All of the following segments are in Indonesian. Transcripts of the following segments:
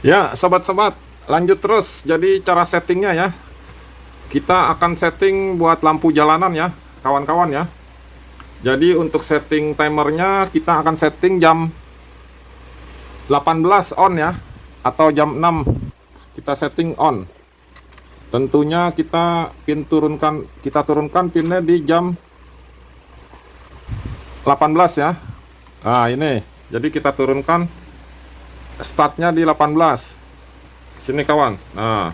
Ya, sobat-sobat, lanjut terus. Jadi cara settingnya ya, kita akan setting buat lampu jalanan ya, kawan-kawan ya. Jadi untuk setting timernya kita akan setting jam 18 on ya, atau jam 6 kita setting on. Tentunya kita turunkan pinnya di jam 18 ya. Nah ini, jadi kita turunkan startnya di 18. Sini kawan. Nah,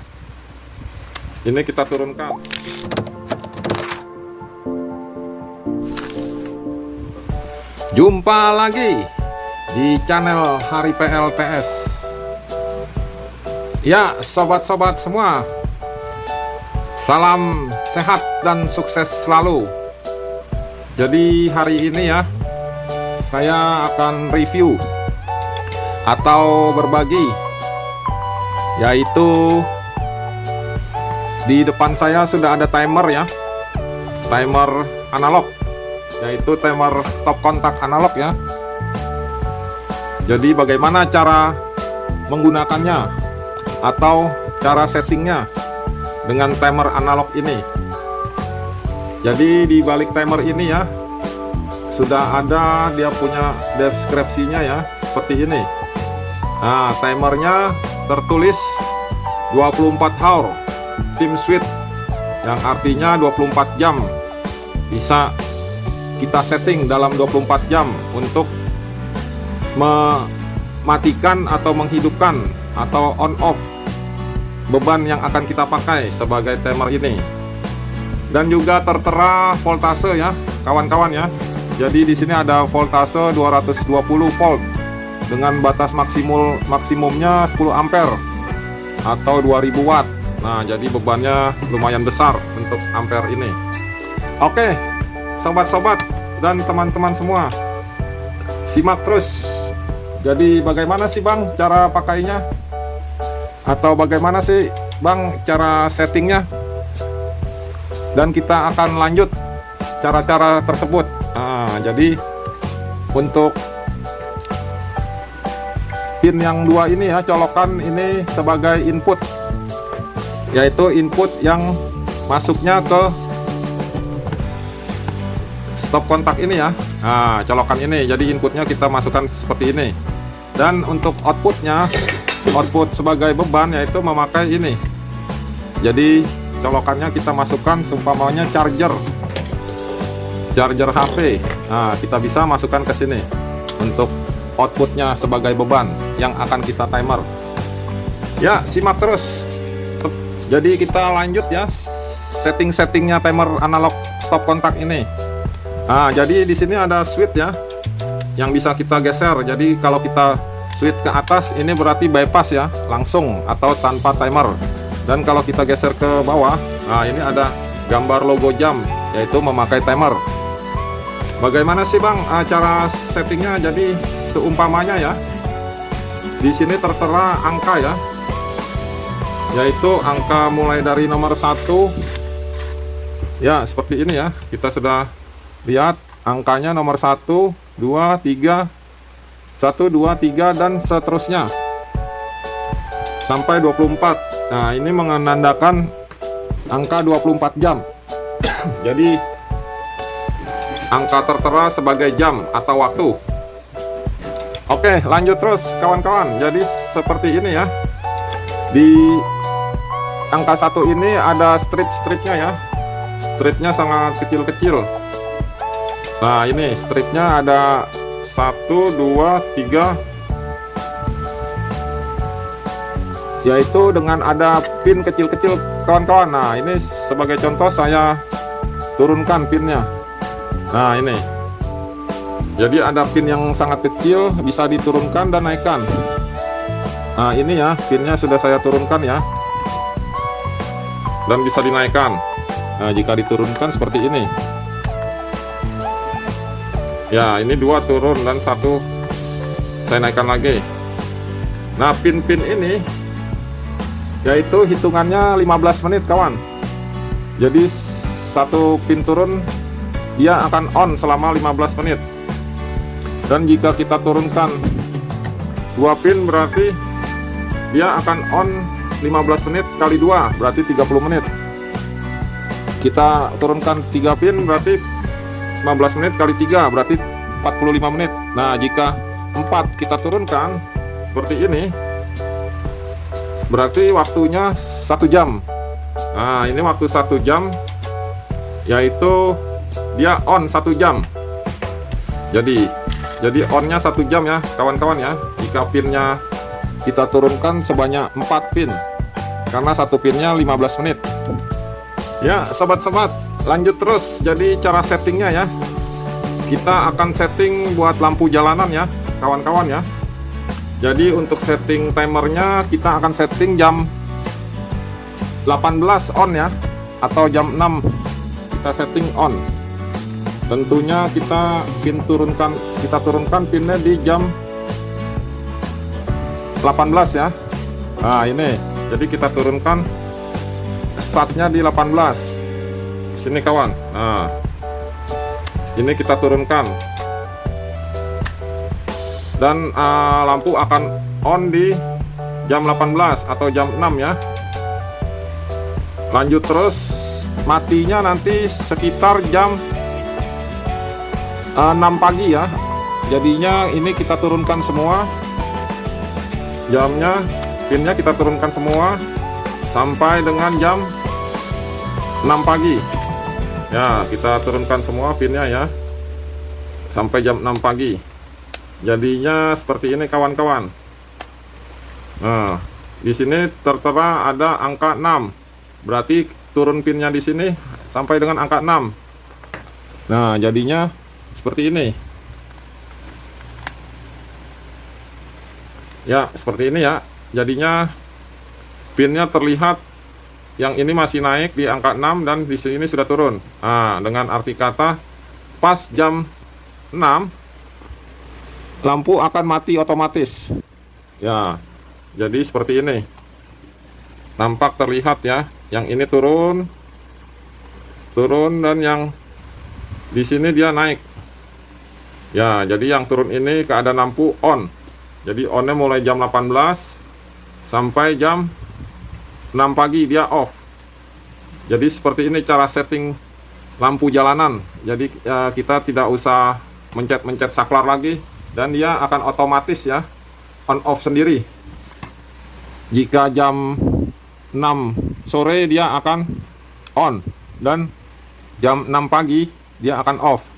ini kita turunkan. Jumpa lagi di channel Hari PLTS. Ya, sobat-sobat semua, salam sehat dan sukses selalu. Jadi hari ini ya, saya akan review atau berbagi, yaitu di depan saya sudah ada timer ya, timer analog, yaitu timer stop kontak analog ya. Jadi bagaimana cara menggunakannya atau cara settingnya dengan timer analog ini. Jadi di balik timer ini ya, sudah ada dia punya deskripsinya ya, seperti ini. Nah, timernya tertulis 24 hour time switch, yang artinya 24 jam. Bisa kita setting dalam 24 jam untuk mematikan atau menghidupkan atau on off beban yang akan kita pakai sebagai timer ini. Dan juga tertera voltase ya, kawan-kawan ya. Jadi di sini ada voltase 220 volt dengan batas maksimumnya 10 ampere atau 2000 watt. Nah, jadi bebannya lumayan besar untuk ampere ini. Oke, sobat-sobat dan teman-teman semua, simak terus. Jadi bagaimana sih Bang cara pakainya? Atau bagaimana sih Bang cara settingnya? Dan kita akan lanjut cara-cara tersebut. Nah, jadi untuk pin yang dua ini ya, colokan ini sebagai input, yaitu input yang masuknya ke stop kontak ini ya. Nah, colokan ini, jadi inputnya kita masukkan seperti ini. Dan untuk outputnya, output sebagai beban yaitu memakai ini. Jadi colokannya kita masukkan seumpamanya charger HP. Nah, kita bisa masukkan ke sini untuk outputnya sebagai beban yang akan kita timer. Ya, simak terus. Jadi kita lanjut ya, settingnya timer analog stop kontak ini. Nah, jadi di sini ada switch ya, yang bisa kita geser. Jadi kalau kita switch ke atas, ini berarti bypass ya, langsung atau tanpa timer. Dan kalau kita geser ke bawah, nah ini ada gambar logo jam, yaitu memakai timer. Bagaimana sih Bang cara settingnya? Jadi seumpamanya ya, di sini tertera angka ya, yaitu angka mulai dari nomor 1 ya, seperti ini ya. Kita sudah lihat angkanya nomor 1, 2, 3, 1, 2, 3 dan seterusnya sampai 24. Nah, ini menandakan angka 24 jam. Jadi angka tertera sebagai jam atau waktu. Oke, lanjut terus kawan-kawan. Jadi seperti ini ya. Di angka 1 ini ada strip-stripnya ya. Stripnya sangat kecil-kecil. Nah, ini stripnya ada 1, 2, 3, yaitu dengan ada pin kecil-kecil kawan-kawan. Nah, ini sebagai contoh saya turunkan pinnya. Nah, ini jadi ada pin yang sangat kecil, bisa diturunkan dan naikkan. Nah, ini ya, pinnya sudah saya turunkan ya, dan bisa dinaikkan. Nah, jika diturunkan seperti ini ya, ini 2 turun dan 1 saya naikkan lagi. Nah, pin-pin ini yaitu hitungannya 15 menit kawan. Jadi 1 pin turun, dia akan on selama 15 menit. Dan jika kita turunkan 2 pin berarti dia akan on 15 menit kali 2 berarti 30 menit. Kita turunkan 3 pin berarti 15 menit kali 3 berarti 45 menit. Nah, jika 4 kita turunkan seperti ini berarti waktunya 1 jam. Nah, ini waktu 1 jam, yaitu dia on 1 jam. Jadi onnya 1 jam ya kawan-kawan ya. Jika pinnya kita turunkan sebanyak 4 pin, karena 1 pinnya 15 menit. Ya sobat-sobat, lanjut terus. Jadi cara settingnya ya, kita akan setting buat lampu jalanan ya kawan-kawan ya. Jadi untuk setting timernya kita akan setting jam 18 on ya, atau jam 6 kita setting on. Tentunya kita turunkan pinnya di jam 18 ya. Nah ini, jadi kita turunkan startnya di 18 sini kawan. Nah ini kita turunkan, dan lampu akan on di jam 18 atau jam 6 ya. Lanjut terus, matinya nanti sekitar jam 6 pagi ya. Jadinya ini kita turunkan semua jamnya, pinnya kita turunkan semua sampai dengan jam 6 pagi ya. Kita turunkan semua pinnya ya sampai jam 6 pagi. Jadinya seperti ini kawan-kawan. Nah, di sini tertera ada angka 6. Berarti turun pinnya di sini sampai dengan angka 6. Nah, jadinya seperti ini. Ya, seperti ini ya. Jadinya pinnya terlihat yang ini masih naik di angka 6 dan di sini sudah turun. Nah, dengan arti kata pas jam 6 lampu akan mati otomatis. Ya. Jadi seperti ini. Nampak terlihat ya. Yang ini turun dan yang di sini dia naik. Ya, jadi yang turun ini keadaan lampu on. Jadi onnya mulai jam 18 sampai jam 6 pagi dia off. Jadi seperti ini cara setting lampu jalanan. Jadi kita tidak usah mencet saklar lagi, dan dia akan otomatis ya on off sendiri. Jika jam 6 sore dia akan on, dan jam 6 pagi dia akan off.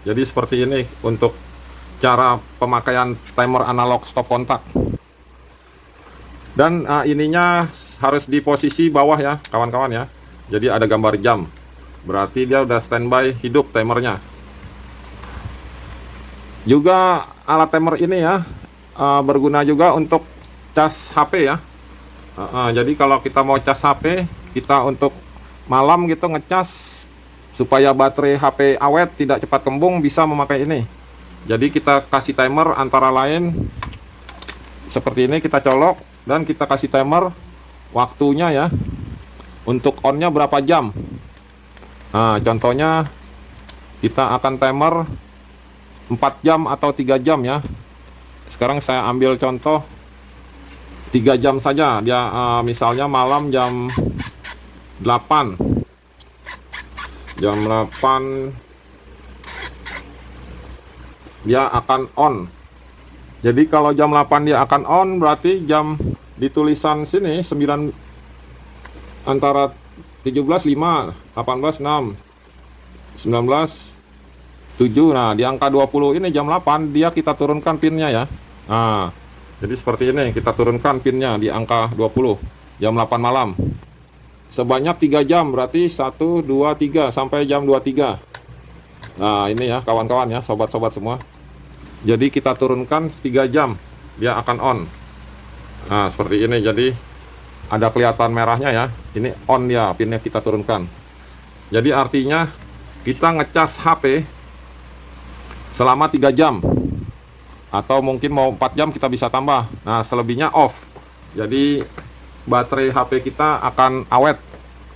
Jadi seperti ini untuk cara pemakaian timer analog stop kontak. Dan ininya harus di posisi bawah ya kawan-kawan ya. Jadi ada gambar jam, berarti dia udah standby hidup timernya. Juga alat timer ini ya berguna juga untuk cas HP ya. Jadi kalau kita mau cas HP, kita untuk malam gitu ngecas supaya baterai HP awet tidak cepat kembung, bisa memakai ini. Jadi kita kasih timer antara lain seperti ini, kita colok dan kita kasih timer waktunya ya, untuk onnya berapa jam. Nah contohnya kita akan timer 4 jam atau 3 jam ya. Sekarang saya ambil contoh 3 jam saja. Dia misalnya malam jam 8 dia akan on. Jadi kalau jam 8 dia akan on, berarti jam di tulisan sini 9 antara 17.5, 18.6, 19.7. Nah, di angka 20 ini jam 8 dia kita turunkan pinnya ya. Nah, jadi seperti ini kita turunkan pinnya di angka 20 jam 8 malam. Sebanyak 3 jam, berarti 1, 2, 3 sampai jam 23. Nah, ini ya kawan-kawan ya, sobat-sobat semua. Jadi kita turunkan 3 jam dia akan on. Nah, seperti ini. Jadi ada kelihatan merahnya ya. Ini on ya, pinnya kita turunkan. Jadi artinya kita ngecas HP selama 3 jam. Atau mungkin mau 4 jam kita bisa tambah. Nah, selebihnya off. Jadi baterai HP kita akan awet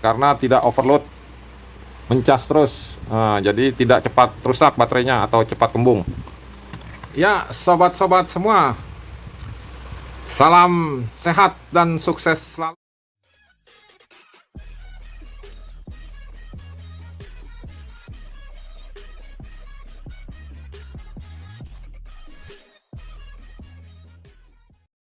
karena tidak overload, mencas terus. Nah, jadi tidak cepat rusak baterainya atau cepat kembung. Ya, sobat-sobat semua, Salam sehat dan sukses selalu.